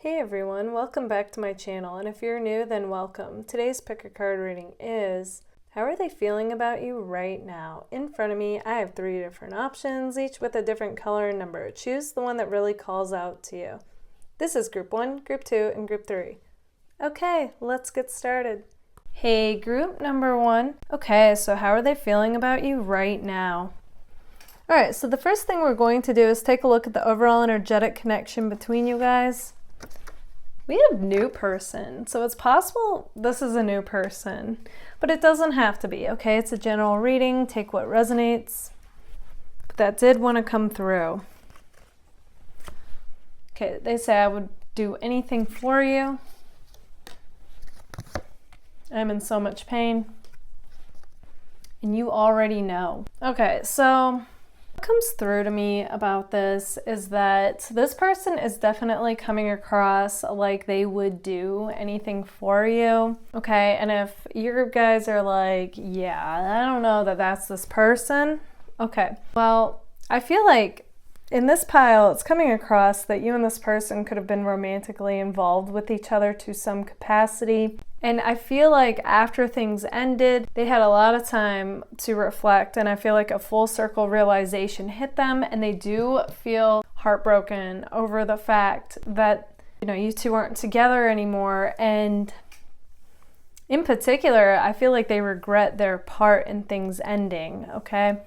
Hey everyone, welcome back to my channel, and if you're new, then welcome. Today's pick a card reading is, how are they feeling about you right now? In front of me, I have 3 different options, each with a different color and number. Choose the one that really calls out to you. This is group 1, group 2, and group 3. Okay, let's get started. Hey, group number 1. Okay, so how are they feeling about you right now? Alright, so the first thing we're going to do is take a look at the overall energetic connection between you guys. We have new person, so it's possible this is a new person, but it doesn't have to be, okay? It's a general reading, take what resonates, but that did want to come through. Okay, they say I would do anything for you. I'm in so much pain, and you already know. Okay, so what comes through to me about this is that this person is definitely coming across like they would do anything for you, okay? And if you guys are like, yeah, I don't know that that's this person, okay. Well, I feel like in this pile, it's coming across that you and this person could have been romantically involved with each other to some capacity. And I feel like after things ended, they had a lot of time to reflect, and I feel like a full circle realization hit them, and they do feel heartbroken over the fact that, you know, you two aren't together anymore. And in particular, I feel like they regret their part in things ending, okay?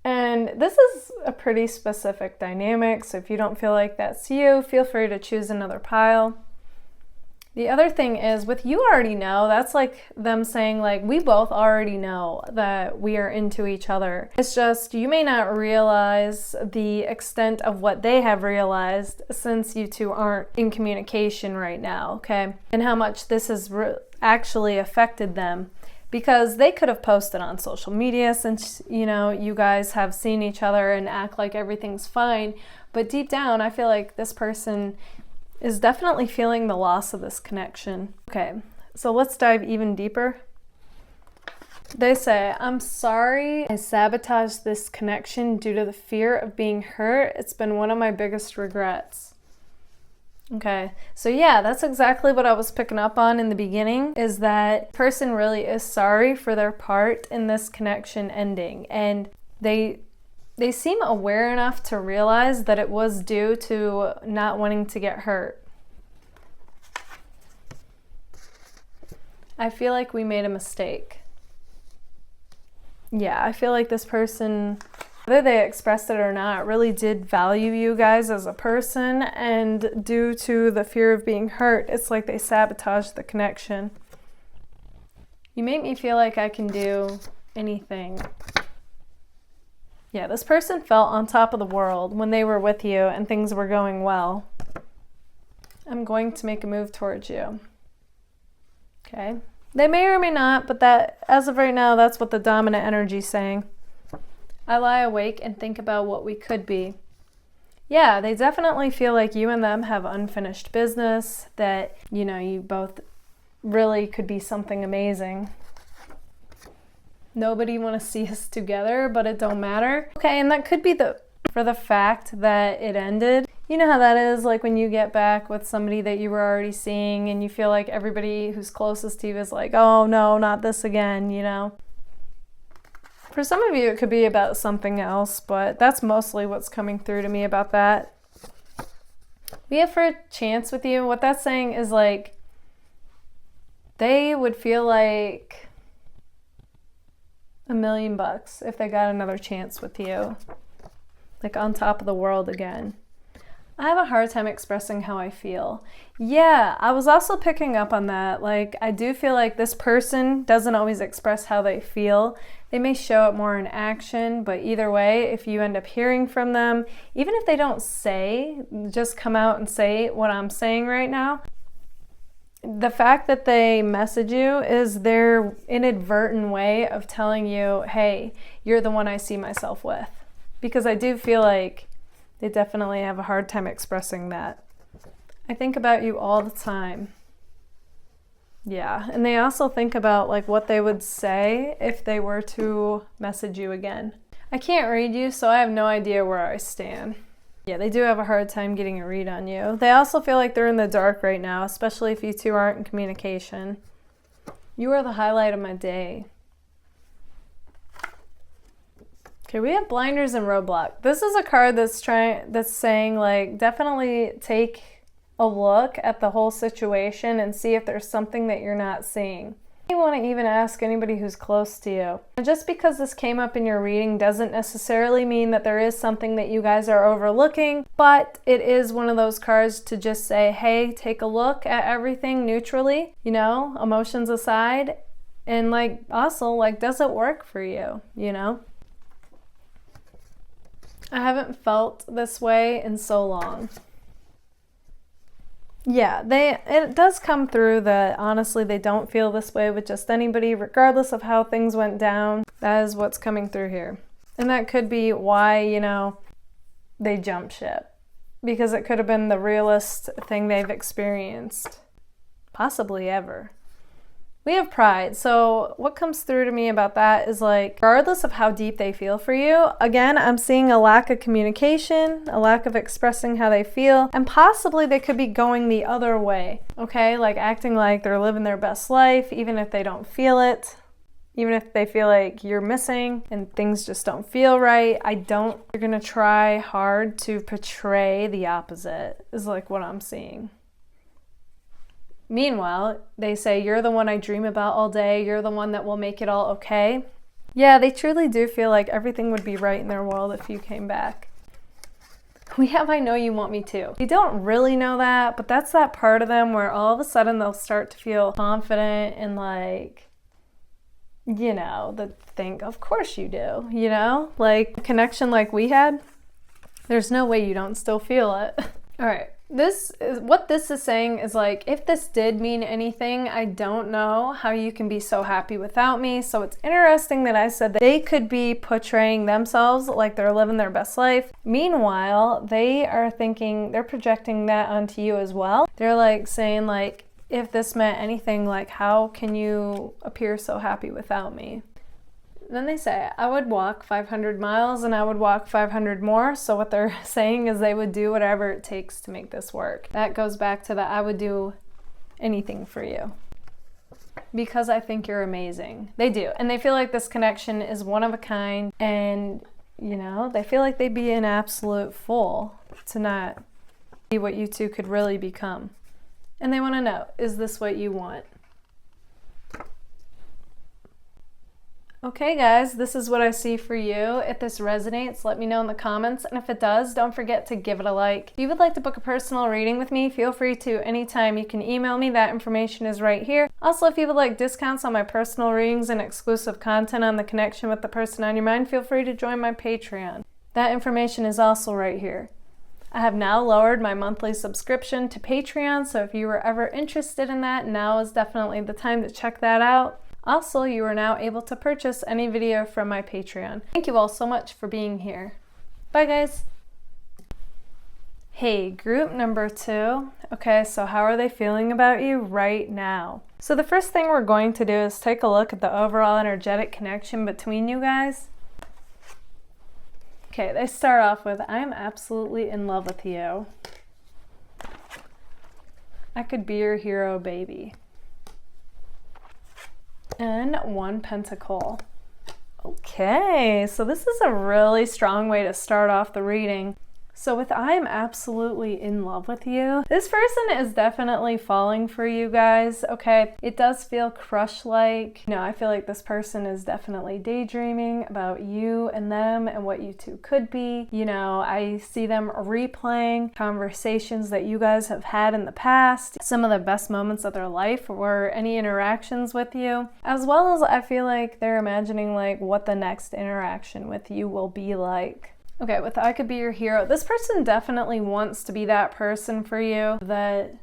And this is a pretty specific dynamic, so if you don't feel like that's you, feel free to choose another pile. The other thing is, with you already know, that's like them saying like, we both already know that we are into each other. It's just, you may not realize the extent of what they have realized since you two aren't in communication right now, okay? And how much this has actually affected them. Because they could have posted on social media since, you know, you guys have seen each other and act like everything's fine. But deep down, I feel like this person is definitely feeling the loss of this connection. Okay, so let's dive even deeper. They say, I'm sorry I sabotaged this connection due to the fear of being hurt. It's been one of my biggest regrets. Okay, so yeah, that's exactly what I was picking up on in the beginning, is that person really is sorry for their part in this connection ending, and they seem aware enough to realize that it was due to not wanting to get hurt. I feel like we made a mistake. Yeah, I feel like this person, whether they expressed it or not, really did value you guys as a person, and due to the fear of being hurt, it's like they sabotaged the connection. You make me feel like I can do anything. Yeah, this person felt on top of the world when they were with you and things were going well. I'm going to make a move towards you. Okay. They may or may not, but that, as of right now, that's what the dominant energy is saying. I lie awake and think about what we could be. Yeah, they definitely feel like you and them have unfinished business, that, you know, you both really could be something amazing. Nobody want to see us together, but it don't matter. Okay, and that could be for the fact that it ended. You know how that is, like when you get back with somebody that you were already seeing and you feel like everybody who's closest to you is like, oh no, not this again, you know? For some of you, it could be about something else, but that's mostly what's coming through to me about that. We have for a chance with you. What that's saying is like, they would feel like $1 million if they got another chance with you. Like on top of the world again. I have a hard time expressing how I feel. Yeah, I was also picking up on that. Like, I do feel like this person doesn't always express how they feel. They may show it more in action, but either way, if you end up hearing from them, even if they don't just come out and say what I'm saying right now, the fact that they message you is their inadvertent way of telling you, hey, you're the one I see myself with. Because I do feel like they definitely have a hard time expressing that. I think about you all the time. Yeah, and they also think about like what they would say if they were to message you again. I can't read you, so I have no idea where I stand. Yeah, they do have a hard time getting a read on you. They also feel like they're in the dark right now, especially if you two aren't in communication. You are the highlight of my day. Okay, we have blinders and roadblock. This is a card that's saying like definitely take a look at the whole situation and see if there's something that you're not seeing. You want to even ask anybody who's close to you. And just because this came up in your reading doesn't necessarily mean that there is something that you guys are overlooking, but it is one of those cards to just say, hey, take a look at everything neutrally, you know, emotions aside, and like also like, does it work for you, you know? I haven't felt this way in so long. Yeah, it does come through that honestly they don't feel this way with just anybody, regardless of how things went down. That is what's coming through here. And that could be why, you know, they jump ship. Because it could have been the realest thing they've experienced. Possibly ever. We have pride. So what comes through to me about that is like, regardless of how deep they feel for you, again, I'm seeing a lack of communication, a lack of expressing how they feel, and possibly they could be going the other way, okay? Like acting like they're living their best life, even if they don't feel it, even if they feel like you're missing and things just don't feel right. You're gonna try hard to portray the opposite, is like what I'm seeing. Meanwhile, they say, you're the one I dream about all day. You're the one that will make it all okay. Yeah, they truly do feel like everything would be right in their world if you came back. We have I know you want me to. You don't really know that, but that's that part of them where all of a sudden they'll start to feel confident and like, you know, they think, of course you do, you know? Like a connection like we had, there's no way you don't still feel it. All right. What this is saying is like, if this did mean anything, I don't know how you can be so happy without me. So it's interesting that I said that they could be portraying themselves like they're living their best life. Meanwhile, they are thinking, they're projecting that onto you as well. They're like saying like, if this meant anything, like how can you appear so happy without me? Then they say, I would walk 500 miles and I would walk 500 more. So what they're saying is they would do whatever it takes to make this work. That goes back to the I would do anything for you because I think you're amazing. They do. And they feel like this connection is one of a kind. And, you know, they feel like they'd be an absolute fool to not be what you two could really become. And they want to know, is this what you want? Okay guys, this is what I see for you. If this resonates, let me know in the comments. And if it does, don't forget to give it a like. If you would like to book a personal reading with me, feel free to anytime. You can email me. That information is right here. Also, if you would like discounts on my personal readings and exclusive content on the connection with the person on your mind, feel free to join my Patreon. That information is also right here. I have now lowered my monthly subscription to Patreon, so if you were ever interested in that, now is definitely the time to check that out. Also, you are now able to purchase any video from my Patreon. Thank you all so much for being here. Bye guys. Hey, group number 2. Okay, so how are they feeling about you right now? So the first thing we're going to do is take a look at the overall energetic connection between you guys. Okay, they start off with, I am absolutely in love with you. I could be your hero, baby. And 1 pentacle. Okay, so this is a really strong way to start off the reading. So with I am absolutely in love with you, this person is definitely falling for you guys, okay? It does feel crush-like. You know, I feel like this person is definitely daydreaming about you and them and what you two could be. You know, I see them replaying conversations that you guys have had in the past. Some of the best moments of their life were any interactions with you, as well as I feel like they're imagining like what the next interaction with you will be like. Okay, with I could be your hero, this person definitely wants to be that person for you that,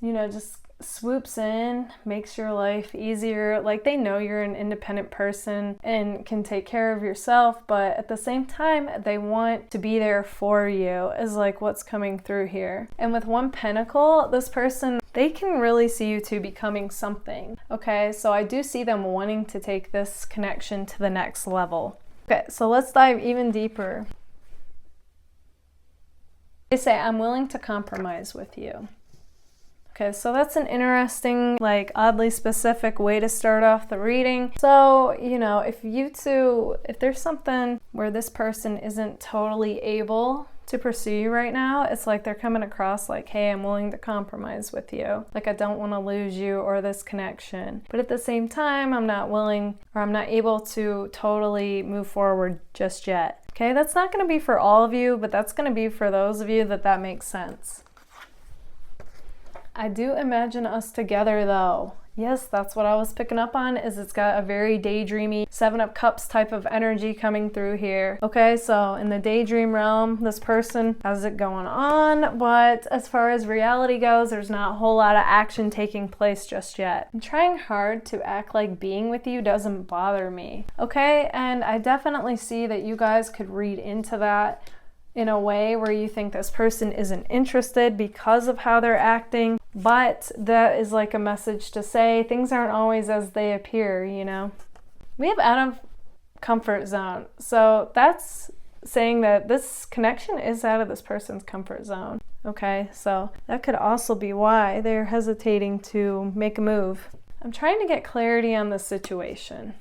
you know, just swoops in, makes your life easier. Like they know you're an independent person and can take care of yourself, but at the same time, they want to be there for you is like what's coming through here. And with 1 pentacle, this person, they can really see you two becoming something. Okay, so I do see them wanting to take this connection to the next level. Okay, so let's dive even deeper. They say, I'm willing to compromise with you. Okay, so that's an interesting, like oddly specific way to start off the reading. So, you know, if there's something where this person isn't totally able to pursue you right now, it's like they're coming across like, hey, I'm willing to compromise with you. Like, I don't want to lose you or this connection. But at the same time, I'm not willing or I'm not able to totally move forward just yet. Okay, that's not going to be for all of you, but that's going to be for those of you that makes sense. I do imagine us together though. Yes, that's what I was picking up on, is it's got a very daydreamy 7 of Cups type of energy coming through here. Okay, so in the daydream realm, this person has it going on, but as far as reality goes, there's not a whole lot of action taking place just yet. I'm trying hard to act like being with you doesn't bother me. Okay, and I definitely see that you guys could read into that in a way where you think this person isn't interested because of how they're acting, but that is like a message to say things aren't always as they appear, you know. We have out of comfort zone, so that's saying that this connection is out of this person's comfort zone. Okay, so that could also be why they're hesitating to make a move. I'm trying to get clarity on the situation.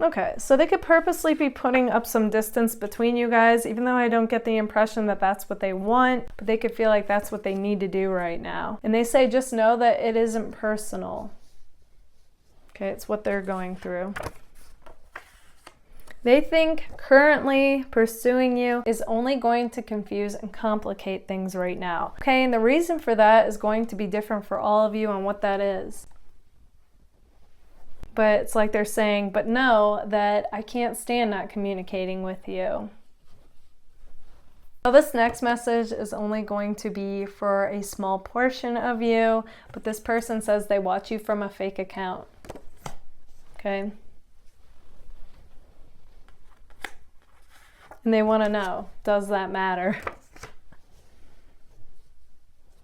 Okay, so they could purposely be putting up some distance between you guys, even though I don't get the impression that that's what they want, but they could feel like that's what they need to do right now. And they say, just know that it isn't personal. Okay, it's what they're going through. They think currently pursuing you is only going to confuse and complicate things right now. Okay, and the reason for that is going to be different for all of you on what that is. But it's like they're saying, but know that I can't stand not communicating with you. So this next message is only going to be for a small portion of you, but this person says they watch you from a fake account. Okay? And they want to know, does that matter?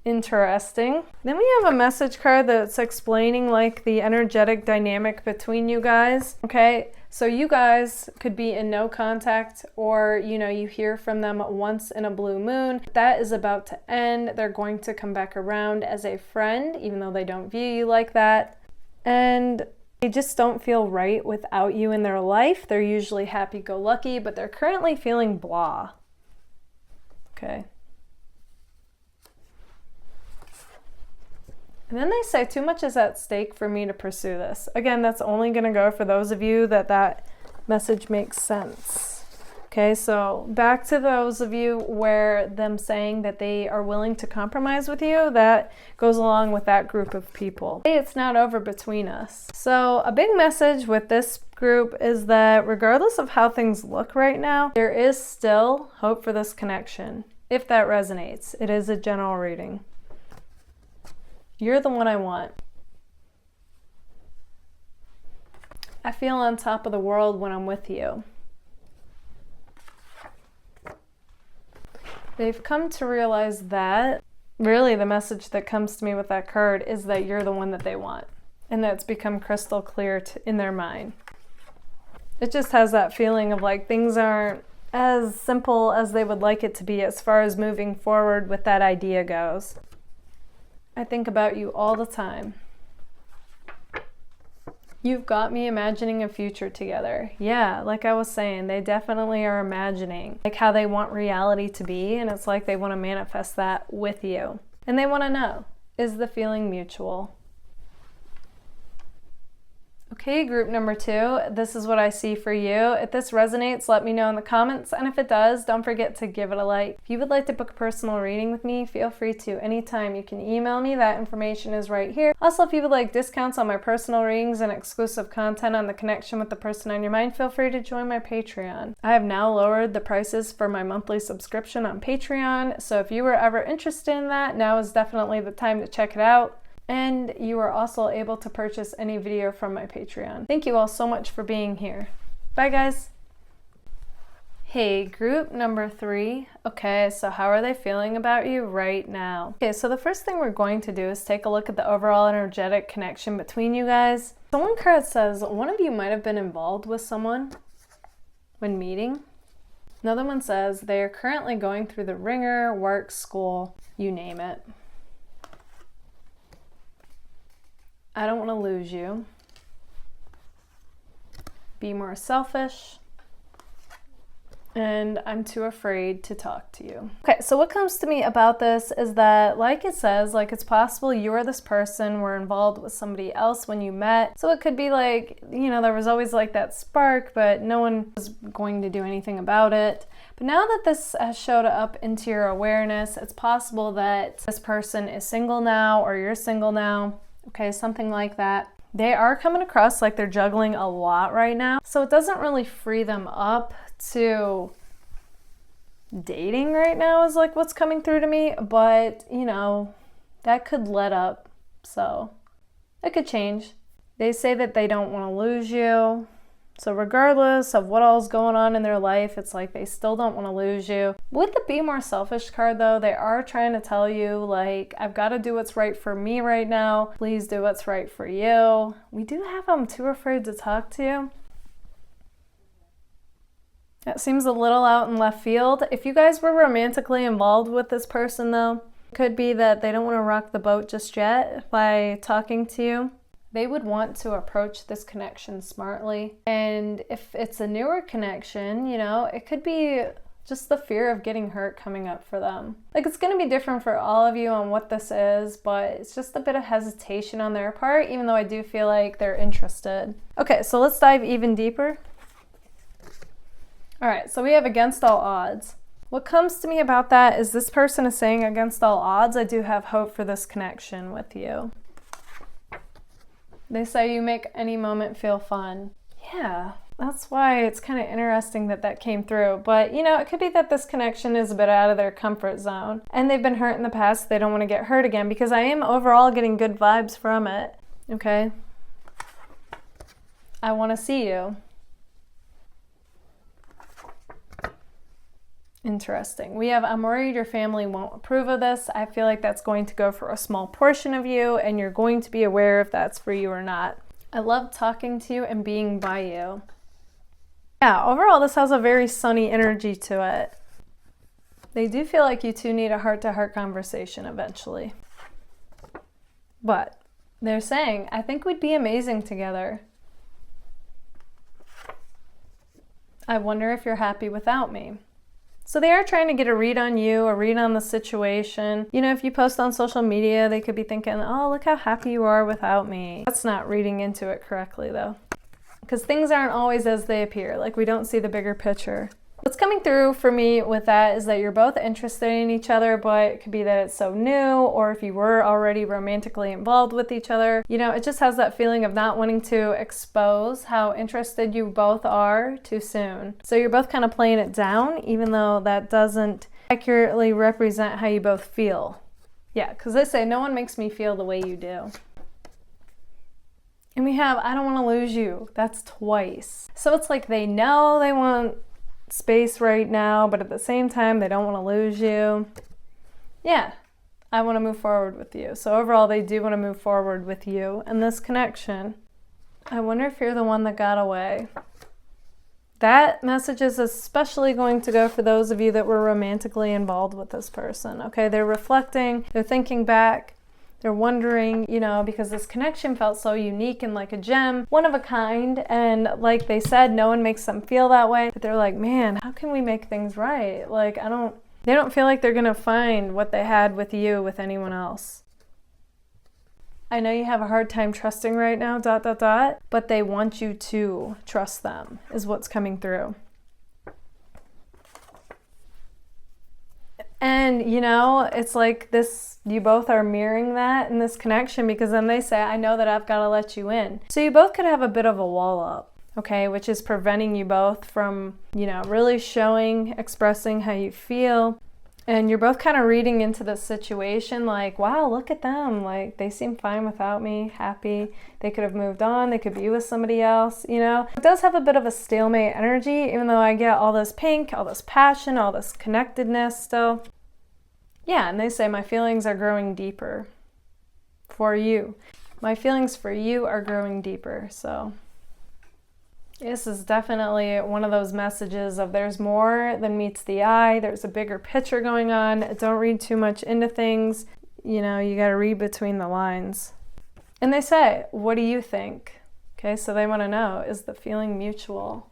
Interesting. Then we have a message card that's explaining like the energetic dynamic between you guys. Okay, so you guys could be in no contact, or you know, you hear from them once in a blue moon. That is about to end. They're going to come back around as a friend, even though they don't view you like that. And they just don't feel right without you in their life. They're usually happy-go-lucky, but they're currently feeling blah. Okay. And then they say, too much is at stake for me to pursue this. Again, that's only going to go for those of you that message makes sense. Okay, so back to those of you where them saying that they are willing to compromise with you, that goes along with that group of people. Hey, it's not over between us. So a big message with this group is that regardless of how things look right now, there is still hope for this connection. If that resonates, it is a general reading. You're the one I want. I feel on top of the world when I'm with you. They've come to realize that really the message that comes to me with that card is that you're the one that they want. And that's become crystal clear in their mind. It just has that feeling of like things aren't as simple as they would like it to be as far as moving forward with that idea goes. I think about you all the time. You've got me imagining a future together. Yeah, like I was saying, they definitely are imagining like how they want reality to be, and it's like they want to manifest that with you. And they want to know, is the feeling mutual? Okay, group number 2, this is what I see for you. If this resonates, let me know in the comments, and if it does, don't forget to give it a like. If you would like to book a personal reading with me, feel free to anytime. You can email me, that information is right here. Also, if you would like discounts on my personal readings and exclusive content on the connection with the person on your mind, feel free to join my Patreon. I have now lowered the prices for my monthly subscription on Patreon, so if you were ever interested in that, now is definitely the time to check it out. And you are also able to purchase any video from my Patreon. Thank you all so much for being here. Bye, guys. Hey, group number 3. Okay, so how are they feeling about you right now? Okay, so the first thing we're going to do is take a look at the overall energetic connection between you guys. So one card says one of you might have been involved with someone when meeting. Another one says they are currently going through the ringer, work, school, you name it. I don't want to lose you. Be more selfish. And I'm too afraid to talk to you. Okay, so what comes to me about this is that, like it says, like it's possible you or this person were involved with somebody else when you met. So it could be like, you know, there was always like that spark, but no one was going to do anything about it. But now that this has showed up into your awareness, it's possible that this person is single now or you're single now. Okay, something like that. They are coming across like they're juggling a lot right now. So it doesn't really free them up to dating right now is like what's coming through to me, but you know, that could let up, so it could change. They say that they don't want to lose you, so regardless of what all's going on in their life, it's like they still don't want to lose you. With the Be More Selfish card though, they are trying to tell you like, I've got to do what's right for me right now, please do what's right for you. We do have I'm too afraid to talk to you. That seems a little out in left field. If you guys were romantically involved with this person though, it could be that they don't want to rock the boat just yet by talking to you. They would want to approach this connection smartly. And if it's a newer connection, you know, it could be just the fear of getting hurt coming up for them. Like it's going to be different for all of you on what this is, but it's just a bit of hesitation on their part, even though I do feel like they're interested. Okay, so let's dive even deeper. All right, so we have against all odds. What comes to me about that is this person is saying against all odds, I do have hope for this connection with you. They say you make any moment feel fun. Yeah, that's why it's kind of interesting that that came through. But, you know, it could be that this connection is a bit out of their comfort zone. And they've been hurt in the past. They don't want to get hurt again because I am overall getting good vibes from it. Okay? I want to see you. Interesting. We have, I'm worried your family won't approve of this. I feel like that's going to go for a small portion of you, and you're going to be aware if that's for you or not. I love talking to you and being by you. Yeah, overall, this has a very sunny energy to it. They do feel like you two need a heart-to-heart conversation eventually. But they're saying, I think we'd be amazing together. I wonder if you're happy without me. So they are trying to get a read on you, a read on the situation. You know, if you post on social media, they could be thinking, oh, look how happy you are without me. That's not reading into it correctly though. Because things aren't always as they appear. Like we don't see the bigger picture. What's coming through for me with that is that you're both interested in each other, but it could be that it's so new, or if you were already romantically involved with each other, you know, it just has that feeling of not wanting to expose how interested you both are too soon. So you're both kind of playing it down, even though that doesn't accurately represent how you both feel. Yeah, because they say no one makes me feel the way you do. And we have, I don't want to lose you. That's twice. So it's like they know they want space right now, but at the same time they don't want to lose you. Yeah, I want to move forward with you. So overall they do want to move forward with you and this connection. I wonder if you're the one that got away. That message is especially going to go for those of you that were romantically involved with this person. Okay, they're reflecting, they're thinking back, they're wondering, you know, because this connection felt so unique and like a gem, one of a kind. And like they said, no one makes them feel that way. But they're like, man, how can we make things right? Like, they don't feel like they're going to find what they had with you with anyone else. I know you have a hard time trusting right now, ... but they want you to trust them is what's coming through. And, you know, it's like this, you both are mirroring that in this connection, because then they say, I know that I've got to let you in. So you both could have a bit of a wall up, okay, which is preventing you both from, you know, really showing, expressing how you feel. And you're both kind of reading into the situation like, wow, look at them. Like, they seem fine without me, happy. They could have moved on. They could be with somebody else, you know. It does have a bit of a stalemate energy, even though I get all this pink, all this passion, all this connectedness still. Yeah, and they say my feelings are growing deeper for you. My feelings for you are growing deeper, so This is definitely one of those messages of there's more than meets the eye. There's a bigger picture going on. Don't read too much into things. You know, you got to read between the lines. And they say, what do you think? Okay, so they want to know, is the feeling mutual?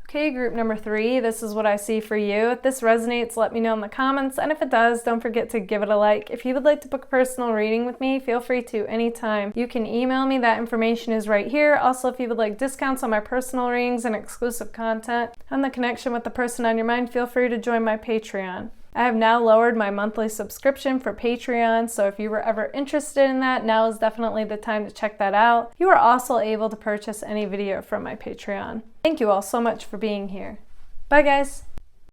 Okay, group number 3, this is what I see for you. If this resonates, let me know in the comments. And if it does, don't forget to give it a like. If you would like to book a personal reading with me, feel free to anytime. You can email me. That information is right here. Also, if you would like discounts on my personal readings and exclusive content and the connection with the person on your mind, feel free to join my Patreon. I have now lowered my monthly subscription for Patreon, so if you were ever interested in that, now is definitely the time to check that out. You are also able to purchase any video from my Patreon. Thank you all so much for being here. Bye guys!